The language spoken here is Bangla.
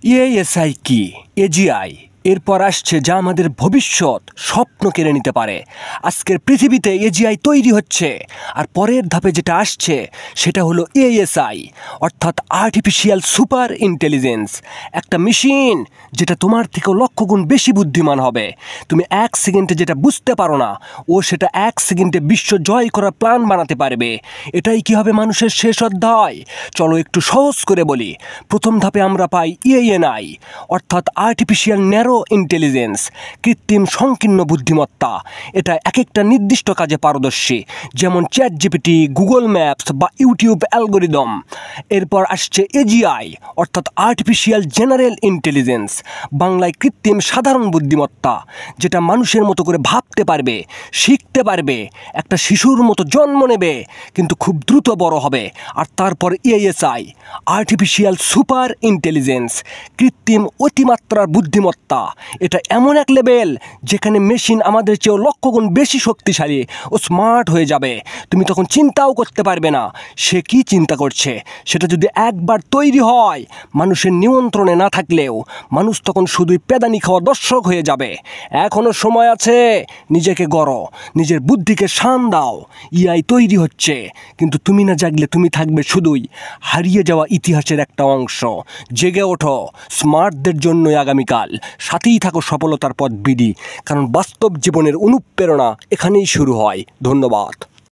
এএসআই কি? এজিআই এরপর আসছে যা আমাদের ভবিষ্যৎ স্বপ্ন কেড়ে নিতে পারে। আজকের পৃথিবীতে এজিআই তৈরি হচ্ছে, আর পরের ধাপে যেটা আসছে সেটা হলো এএসআই, অর্থাৎ আর্টিফিশিয়াল সুপার ইন্টেলিজেন্স। একটা মেশিন যেটা তোমার থেকেও লক্ষ গুণ বেশি বুদ্ধিমান হবে। তুমি 1 সেকেন্ডে যেটা বুঝতে পারো না, ও সেটা 1 সেকেন্ডে বিশ্ব জয় করার প্ল্যান বানাতে পারবে। এটাই কি হবে মানুষের শেষ অধ্যায়? চলো একটু সহজ করে বলি। প্রথম ধাপে আমরা পাই এএনআই, অর্থাৎ আর্টিফিশিয়াল ন্যারো ইন্টেলিজেন্স, কৃত্রিম সংকীর্ণ বুদ্ধিমত্তা। এটা এক একটা নির্দিষ্ট কাজে পারদর্শী, যেমন চ্যাট জিপিটি, গুগল ম্যাপস বা ইউটিউব অ্যালগোরিদম। এরপর আসছে এজিআই, অর্থাৎ আর্টিফিশিয়াল জেনারেল ইন্টেলিজেন্স, বাংলায় কৃত্রিম সাধারণ বুদ্ধিমত্তা, যেটা মানুষের মতো করে ভাবতে পারবে, শিখতে পারবে, একটা শিশুর মতো জন্ম নেবে কিন্তু খুব দ্রুত বড় হবে। আর তারপর এএসআই, আর্টিফিশিয়াল সুপার ইন্টেলিজেন্স, কৃত্রিম অতিমাত্রার বুদ্ধিমত্তা। এটা এমন এক লেভেল যেখানে মেশিন আমাদের চেয়েও লক্ষ গুণ বেশি শক্তিশালী ও স্মার্ট হয়ে যাবে। তুমি তখন চিন্তাও করতে পারবে না সে কি চিন্তা করছে। সেটা যদি একবার তৈরি হয়, মানুষের নিয়ন্ত্রণে না থাকলেও মানুষ তখন শুধুই পেদানি খাওয়া দর্শক হয়ে যাবে। এখনও সময় আছে, নিজেকে গড়ো, নিজের বুদ্ধিকে শান দাও। ইআই তৈরি হচ্ছে, কিন্তু তুমি না জাগলে তুমি থাকবে শুধুই হারিয়ে যাওয়া ইতিহাসের একটা অংশ। জেগে ওঠো, স্মার্টদের জন্যই আগামীকাল। সাথেই থাকো সফলতার পথ বিডি, কারণ বাস্তব জীবনের অনুপ্রেরণা এখানেই শুরু হয়। ধন্যবাদ।